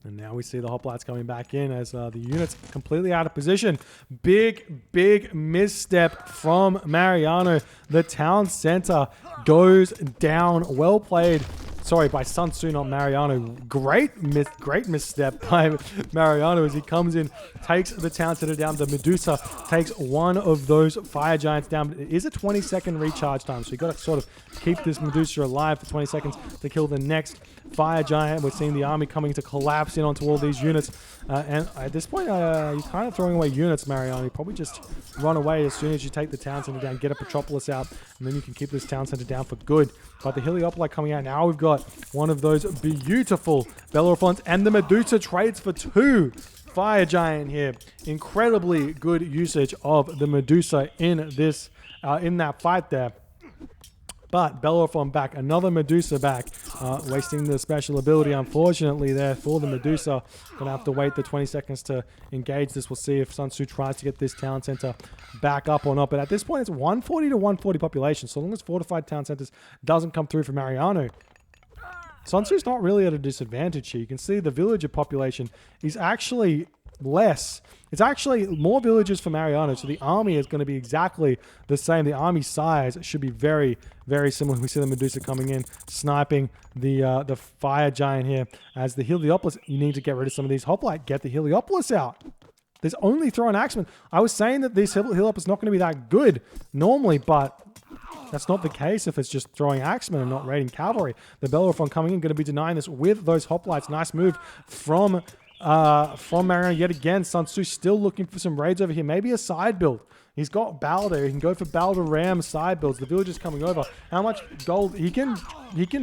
And now we see the hoplites coming back in as the unit's completely out of position. Big misstep from Mariano. The town center goes down. Well played. Sorry, by SunTzu, not Mariano. Great misstep by Mariano as he comes in, takes the town center down. The Medusa takes one of those fire giants down. It is a 20-second recharge time, so you've got to sort of keep this Medusa alive for 20 seconds to kill the next fire giant. We're seeing the army coming to collapse in onto all these units. And at this point, you're kind of throwing away units, Mariano. You probably just run away as soon as you take the town center down, get a Petropolis out, and then you can keep this town center down for good. But the Heliopoli coming out. Now we've got one of those beautiful Bellerophons, and the Medusa trades for 2 fire giant here. Incredibly good usage of the Medusa in this in that fight there. But Bellerophon back, another Medusa back, wasting the special ability, unfortunately, there for the Medusa. Gonna have to wait the 20 seconds to engage this. We'll see if SunTzu tries to get this town center back up or not. But at this point, it's 140 to 140 population. So long as fortified town centers doesn't come through for Mariano, SunTzu's not really at a disadvantage here. You can see the villager population is actually less. It's actually more villagers for Mariano, so the army is going to be exactly the same. The army size should be very, very similar. We see the Medusa coming in, sniping the fire giant here. As the Heliopolis, you need to get rid of some of these hoplite. Get the Heliopolis out. There's only throwing axemen. I was saying that this Heliopolis is not going to be that good normally, but that's not the case if it's just throwing axemen and not raiding cavalry. The Bellerophon coming in, going to be denying this with those hoplites. Nice move from Mariano yet again. SunTzu still looking for some raids over here. Maybe a side build. He's got Balder. He can go for Balder Ram side builds. The villagers coming over. How much gold? He can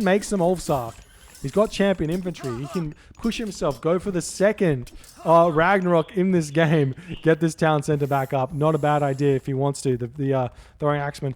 make some Ulfsar. He's got champion infantry. He can push himself, go for the second Ragnarok in this game, get this town center back up. Not a bad idea if he wants to. The throwing axemen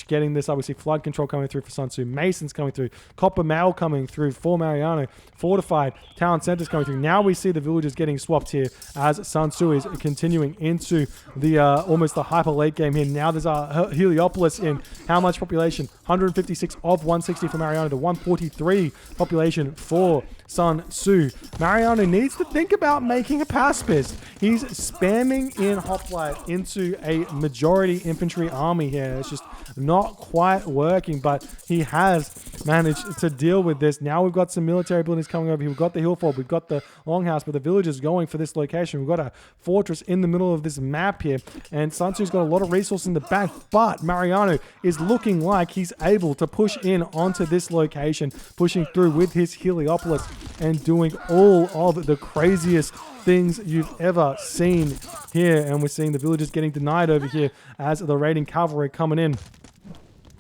getting this, obviously flood control coming through for SunTzu. Masons coming through. Copper mail coming through for Mariano. Fortified town centers coming through. Now we see the villagers getting swapped here as SunTzu is continuing into the almost the hyper late game here. Now there's a Heliopolis in. How much population? 156 of 160 for Mariano to 143 population for SunTzu. Mariano needs to think about making a pacifist. He's spamming in hoplite into a majority infantry army here. It's just not quite working, but he has managed to deal with this. Now we've got some military buildings coming over here. We've got the hill fort, we've got the longhouse, but the villagers going for this location. We've got a fortress in the middle of this map here, and SunTzu's got a lot of resources in the back, but Mariano is looking like he's able to push in onto this location, pushing through with his Heliopolis and doing all of the craziest things you've ever seen here. And we're seeing the villagers getting denied over here as the raiding cavalry coming in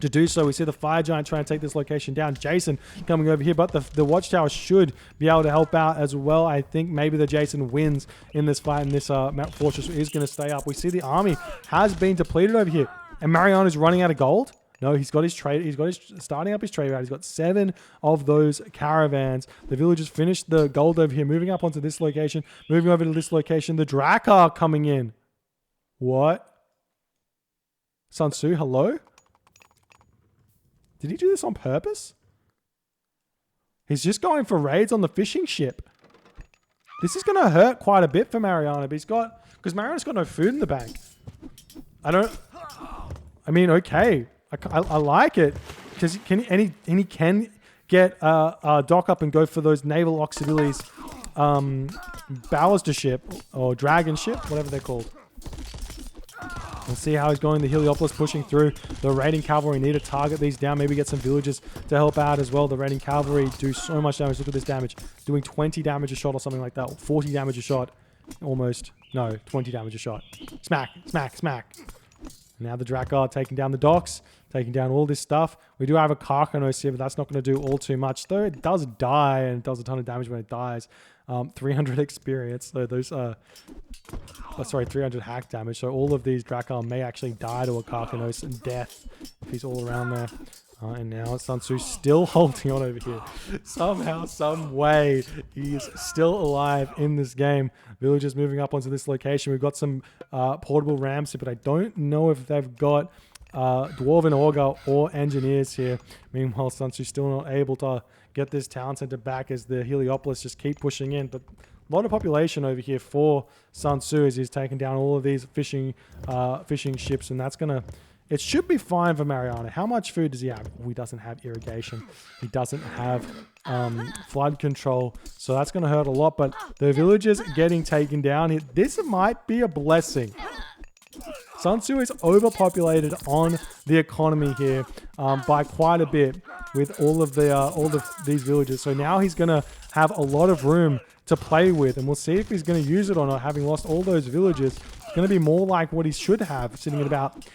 to do so. We see the fire giant trying to take this location down. Jason coming over here, but the watchtower should be able to help out as well. I think maybe the Jason wins in this fight, and this map fortress is going to stay up. We see the army has been depleted over here, and Mariano's running out of gold. No, he's got his trade. He's got his starting up his trade route. He's got 7 of those caravans. The villagers finished the gold over here, moving up onto this location, moving over to this location. The Drakkar coming in. What? SunTzu, hello? Did he do this on purpose? He's just going for raids on the fishing ship. This is going to hurt quite a bit for Mariano, but because Mariano's got no food in the bank. I mean, okay. I like it because he can get a dock up and go for those naval auxiliaries, ballister ship or dragon ship, whatever they're called. We'll see how he's going. The Heliopolis pushing through. The raiding cavalry need to target these down. Maybe get some villagers to help out as well. The raiding cavalry do so much damage. Look at this damage. Doing 20 damage a shot or something like that. 40 damage a shot. Almost. No, 20 damage a shot. Smack, smack, smack. Now the Drakkar taking down the docks, taking down all this stuff. We do have a Karkanos here, but that's not going to do all too much. Though it does die, and it does a ton of damage when it dies. 300 experience. So those 300 hack damage. So all of these Drakkar may actually die to a Karkanos and death if he's all around there. And now SunTzu still holding on over here. Somehow, some way, he's still alive in this game. Villagers moving up onto this location. We've got some portable rams here, but I don't know if they've got Dwarven Augur or Engineers here. Meanwhile, SunTzu's still not able to get this town center back as the Heliopolis just keep pushing in. But a lot of population over here for SunTzu as he's taking down all of these fishing ships, and that's going to... It should be fine for Mariano. How much food does he have? Oh, he doesn't have irrigation. He doesn't have flood control. So that's going to hurt a lot. But the villagers getting taken down. This might be a blessing. SunTzu is overpopulated on the economy here by quite a bit with all of these villagers. So now he's going to have a lot of room to play with. And we'll see if he's going to use it or not. Having lost all those villagers, it's going to be more like what he should have, sitting at about...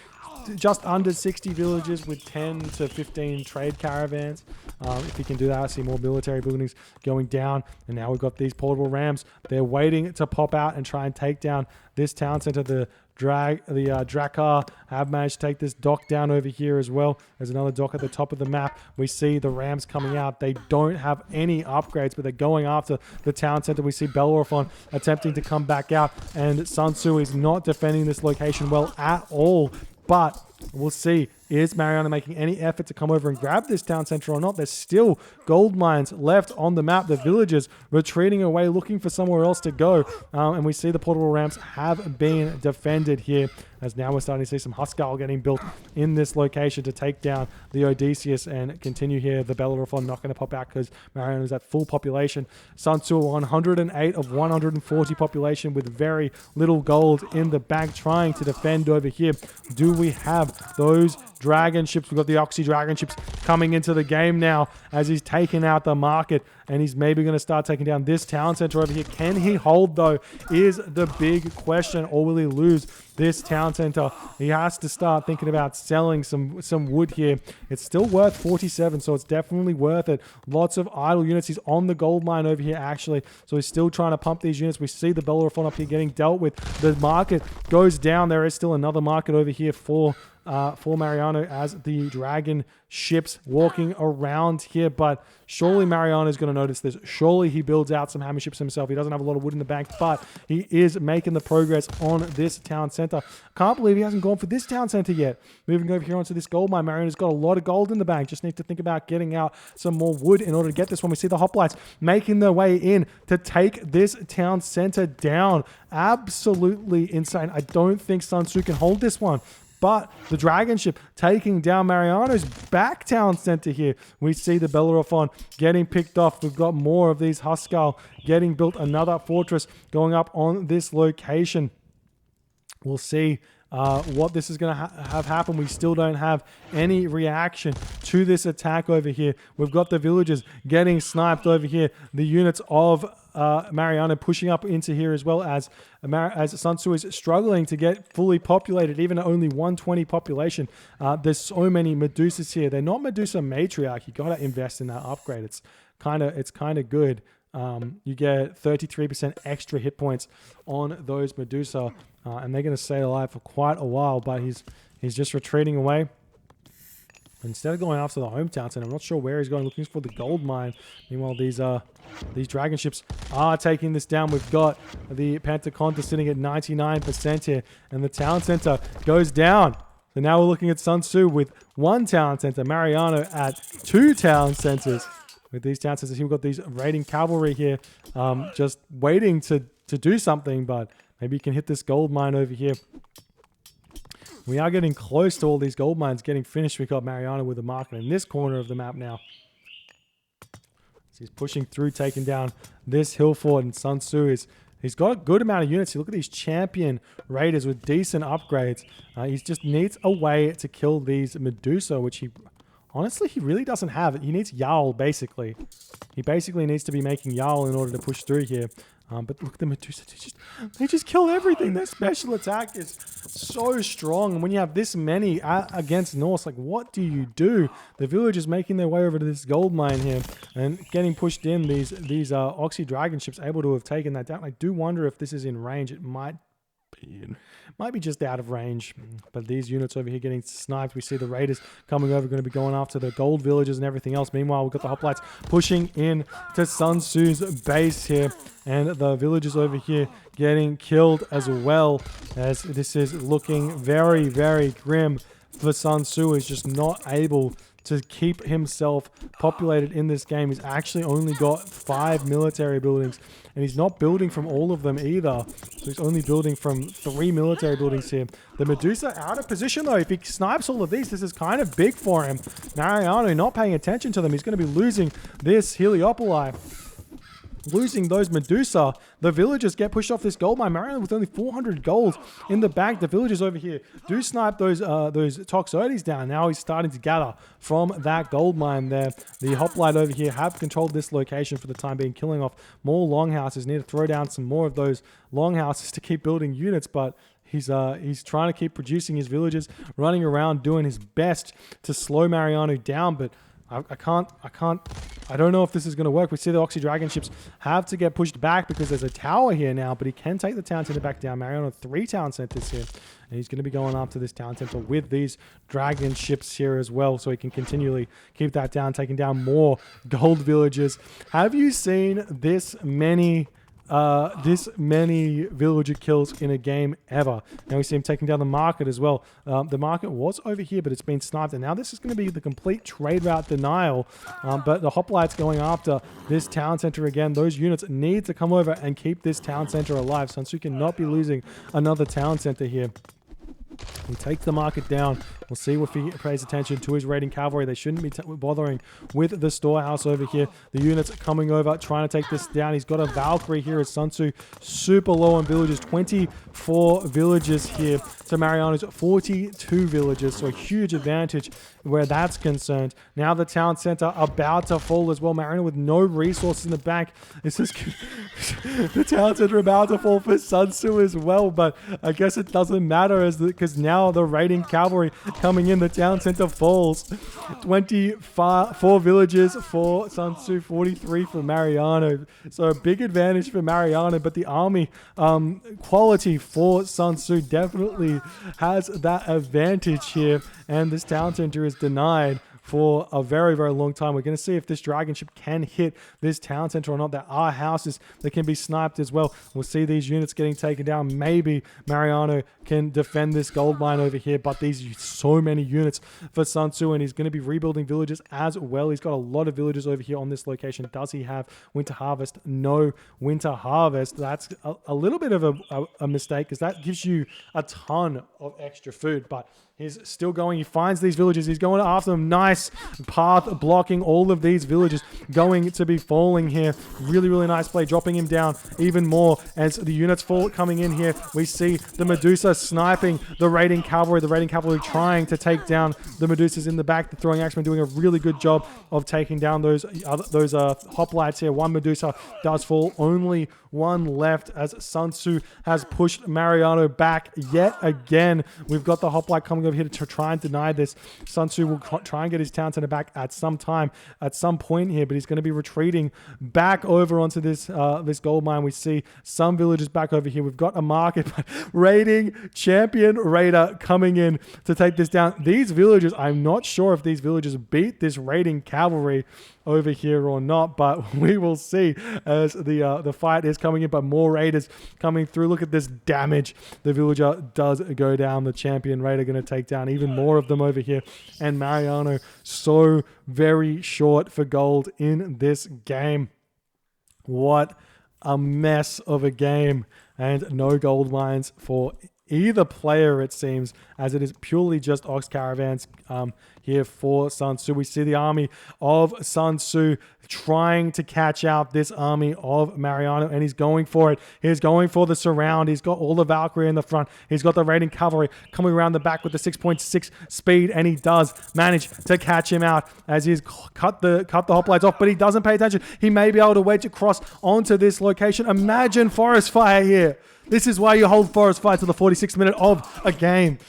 just under 60 villages with 10 to 15 trade caravans. If he can do that, I see more military buildings going down. And now we've got these portable rams. They're waiting to pop out and try and take down this town center. The Drakkar have managed to take this dock down over here as well. There's another dock at the top of the map. We see the rams coming out. They don't have any upgrades, but they're going after the town center. We see Bellerophon attempting to come back out, and SunTzu is not defending this location well at all. But we'll see, is Mariano making any effort to come over and grab this town center or not? There's still gold mines left on the map. The villagers retreating away, looking for somewhere else to go. And we see the portable ramps have been defended here, as now we're starting to see some Huskarl getting built in this location to take down the Odysseus and continue here. The Bellerophon not going to pop out because Mariano is at full population. SunTzu 108 of 140 population with very little gold in the bank, trying to defend over here. Do we have those dragon ships? We've got the Oxy dragon ships coming into the game now as he's taking out the market, and he's maybe going to start taking down this town center over here. Can he hold, though, is the big question, or will he lose this town center? He has to start thinking about selling some wood here. It's still worth 47, so it's definitely worth it. Lots of idle units. He's on the gold mine over here, actually, so he's still trying to pump these units. We see the Bellerophon up here getting dealt with. The market goes down. There is still another market over here for Mariano as the dragon ships walking around here, but surely Mariano is going to notice this. Surely he builds out some hammer ships himself. He doesn't have a lot of wood in the bank, but he is making the progress on this town center. Can't believe he hasn't gone for this town center yet. Moving over here onto this gold mine. Mariano's got a lot of gold in the bank. Just need to think about getting out some more wood in order to get this one. We see the hoplites making their way in to take this town center down. Absolutely insane. I don't think SunTzu can hold this one. but the dragon ship taking down Mariano's back town center here. We see the Bellerophon getting picked off. We've got more of these Huskarl getting built. Another fortress going up on this location. We'll see what this is going to have happen. We still don't have any reaction to this attack over here. We've got the villagers getting sniped over here. The units of Mariano pushing up into here as well as SunTzu is struggling to get fully populated, even at only 120 population. There's so many Medusas here. They're not Medusa Matriarch. You got to invest in that upgrade. It's kind of good. You get 33% extra hit points on those Medusa, and they're going to stay alive for quite a while, but he's just retreating away. Instead of going after the hometown center, I'm not sure where he's going, looking for the gold mine. Meanwhile, these dragon ships are taking this down. We've got the Pentaconta sitting at 99% here, and the town center goes down. So now we're looking at SunTzu with 1 town center, Mariano at 2 town centers. With these town centers, we've got these raiding cavalry here, just waiting to do something, but maybe you can hit this gold mine over here. We are getting close to all these gold mines getting finished. We've got Mariano with the market in this corner of the map now. So he's pushing through, taking down this hill fort, and SunTzu he's got a good amount of units. You look at these champion raiders with decent upgrades. He just needs a way to kill these Medusa, which honestly, he really doesn't have it. He needs Jarl, basically. He basically needs to be making Jarl in order to push through here. But look at the Medusa. They just kill everything. Their special attack is so strong. And when you have this many against Norse, like, what do you do? The villagers making their way over to this gold mine here and getting pushed in. These Oxy Dragon ships able to have taken that down. I do wonder if this is in range. It might be just out of range, but these units over here getting sniped. We see the raiders coming over, going to be going after the gold villages and everything else. Meanwhile, we've got the hoplites pushing in to SunTzu's base here, and the villagers over here getting killed as well, as this is looking very, very grim for SunTzu. Is just not able to keep himself populated in this game. He's actually only got 5 military buildings, and he's not building from all of them either. So he's only building from 3 military buildings here. The Medusa out of position though. If he snipes all of these, this is kind of big for him. Mariano not paying attention to them. He's going to be losing this Heliopoli. Losing those Medusa. The villagers get pushed off this gold mine. Mariano with only 400 gold in the bag. The villagers over here do snipe those Toxotes down. Now he's starting to gather from that gold mine there. The hoplite over here have controlled this location for the time being, killing off more longhouses. Need to throw down some more of those longhouses to keep building units, but he's trying to keep producing his villagers, running around doing his best to slow Mariano down, but I don't know if this is going to work. We see the Oxy Dragon ships have to get pushed back because there's a tower here now, but he can take the town center back down. Mariano 3 town centers here, and he's going to be going after this town center with these dragon ships here as well, so he can continually keep that down, taking down more gold villages. Have you seen this many villager kills in a game ever? Now we see him taking down the market as well. The market was over here, but it's been sniped, and now this is going to be the complete trade route denial. But the hoplites going after this town center again. Those units need to come over and keep this town center alive. SunTzu cannot be losing another town center here. He takes the market down. We'll see if he pays attention to his raiding cavalry. They shouldn't be bothering with the storehouse over here. The units coming over, trying to take this down. He's got a Valkyrie here as SunTzu super low on villages. 24 villages here to Mariano's 42 villages. So a huge advantage where that's concerned. Now the town center about to fall as well. Mariano with no resources in the bank. This is the town center about to fall for SunTzu as well, but I guess it doesn't matter because now the raiding cavalry coming in. The town center falls. 24 villages for SunTzu, 43 for Mariano. So a big advantage for Mariano, but the army quality for SunTzu definitely has that advantage here, and this town center is denied. for a very, very long time. We're going to see if this dragon ship can hit this town center or not. There are houses that can be sniped as well. We'll see these units getting taken down. Maybe Mariano can defend this gold mine over here, but these so many units for SunTzu, and he's going to be rebuilding villages as well. He's got a lot of villages over here on this location. Does he have winter harvest? No winter harvest. That's a little bit of a mistake, because that gives you a ton of extra food, but he's still going. He finds these villages. He's going after them. Nice path blocking all of these villages going to be falling here. Really, really nice play. Dropping him down even more as the units fall coming in here. We see the Medusa sniping the raiding cavalry. The raiding cavalry trying to take down the Medusas in the back. The throwing axemen doing a really good job of taking down those hoplites here. One Medusa does fall. Only one left as SunTzu has pushed Mariano back yet again. We've got the hoplite coming over here to try and deny this. SunTzu will try and get his town center back at some time, at some point here, but he's going to be retreating back over onto this this gold mine. We see some villagers back over here. We've got a market, but raiding champion raider coming in to take this down. These villagers, I'm not sure if these villagers beat this raiding cavalry over here or not, but we will see as the fight is coming in. But more raiders coming through. Look at this damage the villager does go down. The champion raider going to take down even more of them over here, and Mariano so very short for gold in this game. What a mess of a game, and no gold mines for either player, it seems, as it is purely just ox caravans here for SunTzu. We see the army of SunTzu trying to catch out this army of Mariano, and he's going for it. He's going for the surround. He's got all the Valkyrie in the front. He's got the raiding cavalry coming around the back with the 6.6 speed, and he does manage to catch him out as he's cut the hoplites off, but he doesn't pay attention. He may be able to wedge across onto this location. Imagine forest fire here. This is why you hold forest fire to the 46th minute of a game.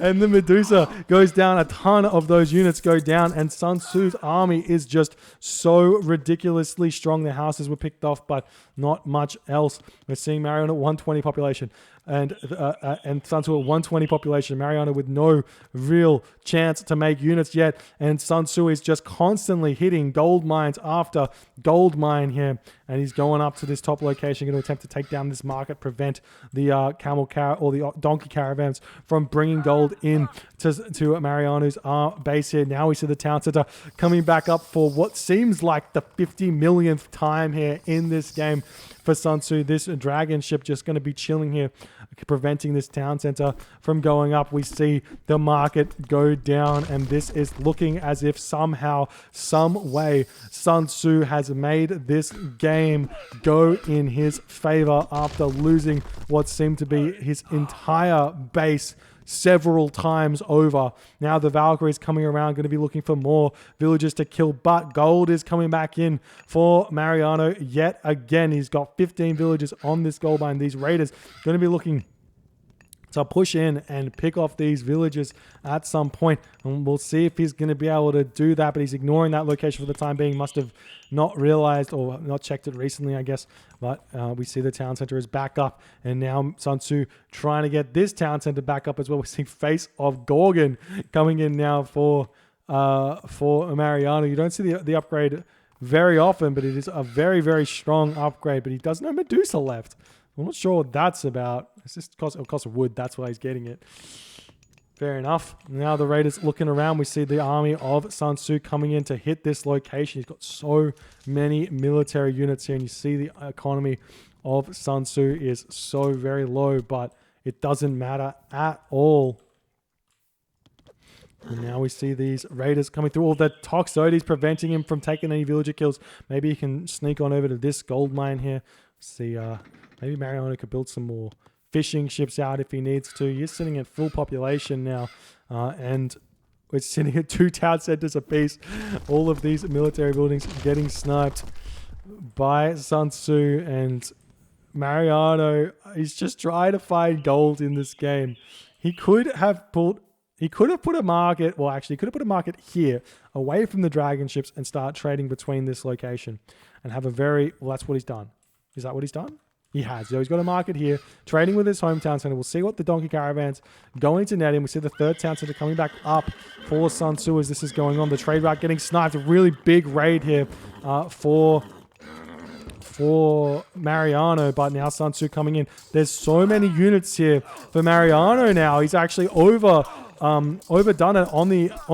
And the Medusa goes down. A ton of those units go down, and SunTzu's army is just so ridiculously strong. The houses were picked off, but not much else. We're seeing Mariano at 120 population and SunTzu at 120 population. Mariano with no real chance to make units yet, and SunTzu is just constantly hitting gold mines after gold mine here, and he's going up to this top location, going to attempt to take down this market, prevent the the donkey caravans from bringing gold in to Mariano's base here. Now we see the town center coming back up for what seems like the 50 millionth time here in this game for SunTzu. This dragon ship just going to be chilling here, preventing this town center from going up. We see the market go down, and this is looking as if somehow, some way, SunTzu has made this game go in his favor after losing what seemed to be his entire base several times over. Now the Valkyrie is coming around, going to be looking for more villagers to kill, but gold is coming back in for Mariano yet again. He's got 15 villagers on this gold mine. These raiders going to be looking to push in and pick off these villages at some point, and we'll see if he's going to be able to do that, but he's ignoring that location for the time being. Must have not realized or not checked it recently, I guess, but we see the town center is back up, and now SunTzu trying to get this town center back up as well. We're seeing Face of Gorgon coming in now for Mariano. You don't see the upgrade very often, but it is a very, very strong upgrade, but he does no Medusa left. I'm not sure what that's about. It's just cost of wood. That's why he's getting it. Fair enough. Now the raiders looking around. We see the army of SunTzu coming in to hit this location. He's got so many military units here, and you see the economy of SunTzu is so very low, but it doesn't matter at all. And now we see these raiders coming through. All the Toxotes preventing him from taking any villager kills. Maybe he can sneak on over to this gold mine here. See, maybe Mariano could build some more fishing ships out if he needs to. He's sitting at full population now, and we're sitting at 2 town centers apiece. All of these military buildings getting sniped by SunTzu, and Mariano is just trying to find gold in this game. He could have put a market, well, actually, he could have put a market here, away from the dragon ships, and start trading between this location, and have a very, well, that's what he's done. Is that what he's done? He has. So he's got a market here, trading with his hometown center. We'll see what the Donkey Caravan's going to net him. We see the third town center coming back up for SunTzu as this is going on. The trade route getting sniped. A really big raid here for Mariano, but now SunTzu coming in. There's so many units here for Mariano now. He's actually overdone it on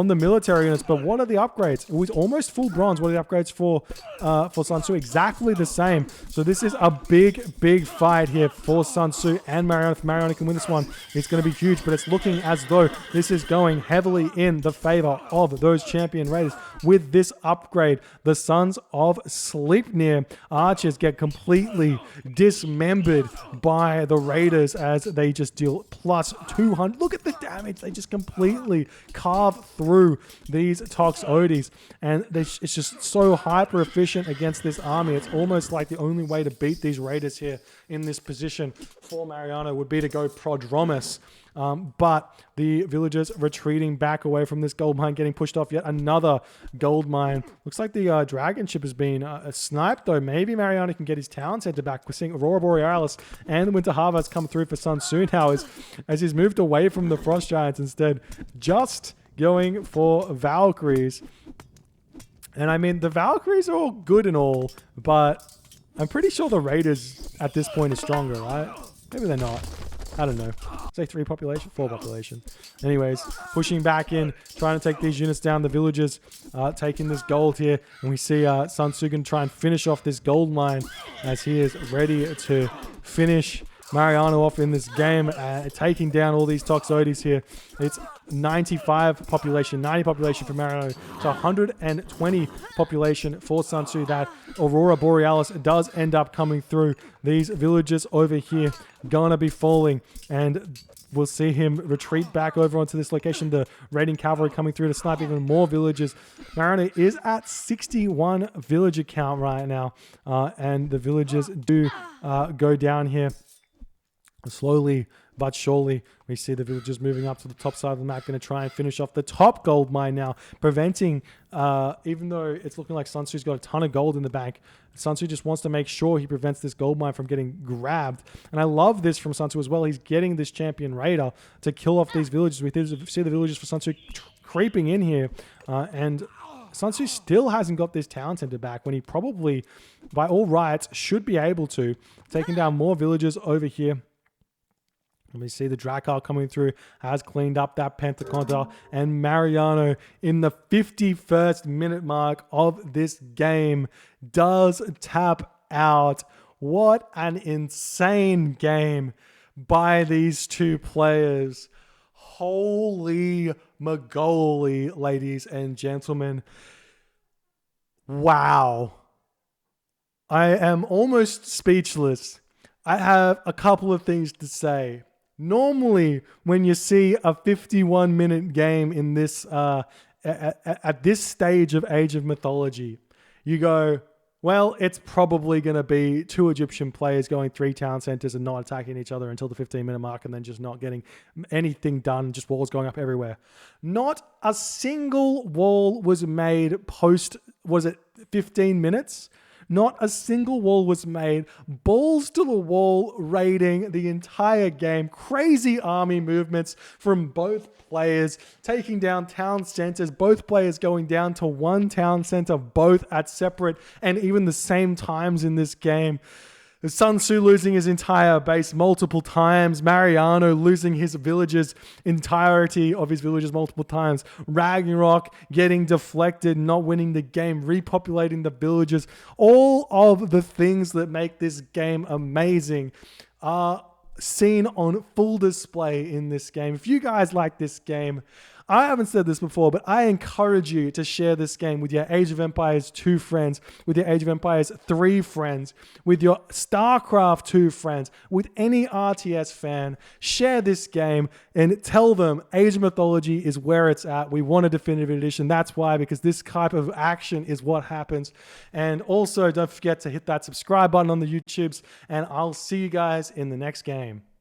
the military units. But what are the upgrades? It was almost full bronze. What are the upgrades for SunTzu? Exactly the same. So this is a big fight here for SunTzu and Mariano. If Mariano can win this one, it's going to be huge. But it's looking as though this is going heavily in the favor of those champion raiders. With this upgrade, the Sons of Sleipnir archers get completely dismembered by the raiders as they just deal plus 200. Look at the damage. They just completely carve through these Tox Odis, and it's just so hyper efficient against this army. It's almost like the only way to beat these raiders here in this position for Mariano would be to go Prodromus. But the villagers retreating back away from this gold mine, getting pushed off yet another gold mine. Looks like the dragon ship has been sniped, though. Maybe Mariano can get his town center back. We're seeing Aurora Borealis and the Winter Harvest come through for SunTzu now as he's moved away from the Frost Giants, instead just going for Valkyries. And I mean, the Valkyries are all good and all, but I'm pretty sure the Raiders at this point are stronger, right? Maybe they're not. I don't know. Say 3 population, 4 population. Anyways, pushing back in, trying to take these units down. The villagers taking this gold here. And we see SunTzu going to try and finish off this gold mine as he is ready to finish Mariano off in this game, taking down all these Toxotes here. It's 95 population, 90 population for Mariano, to 120 population for SunTzu. That Aurora Borealis does end up coming through. These villagers over here gonna be falling, and we'll see him retreat back over onto this location. The raiding cavalry coming through to snipe even more villagers. Mariano is at 61 villager count right now, and the villagers do go down here. Slowly but surely, we see the villagers moving up to the top side of the map, going to try and finish off the top gold mine now, preventing, even though it's looking like SunTzu's got a ton of gold in the bank, SunTzu just wants to make sure he prevents this gold mine from getting grabbed. And I love this from SunTzu as well. He's getting this champion raider to kill off these villagers. We see the villagers for SunTzu creeping in here, and SunTzu still hasn't got this town center back when he probably, by all rights, should be able to. Taking down more villagers over here. And we see the Drakkar coming through, has cleaned up that Pentaconta, and Mariano in the 51st minute mark of this game does tap out. What an insane game by these two players. Holy mogoly, ladies and gentlemen. Wow. I am almost speechless. I have a couple of things to say. Normally, when you see a 51-minute game in this at this stage of Age of Mythology, you go, well, it's probably going to be 2 Egyptian players going 3 town centers and not attacking each other until the 15-minute mark, and then just not getting anything done, just walls going up everywhere. Not a single wall was made post, was it 15 minutes? Not a single wall was made. Balls to the wall raiding the entire game. Crazy army movements from both players, taking down town centers. Both players going down to 1 town center, both at separate and even the same times in this game. SunTzu losing his entire base multiple times. Mariano losing his villages, entirety of his villages multiple times. Ragnarok getting deflected, not winning the game, repopulating the villages. All of the things that make this game amazing are seen on full display in this game. If you guys like this game, I haven't said this before, but I encourage you to share this game with your Age of Empires 2 friends, with your Age of Empires 3 friends, with your StarCraft 2 friends, with any RTS fan. Share this game and tell them Age of Mythology is where it's at. We want a definitive edition. That's why, because this type of action is what happens. And also, don't forget to hit that subscribe button on the YouTubes, and I'll see you guys in the next game.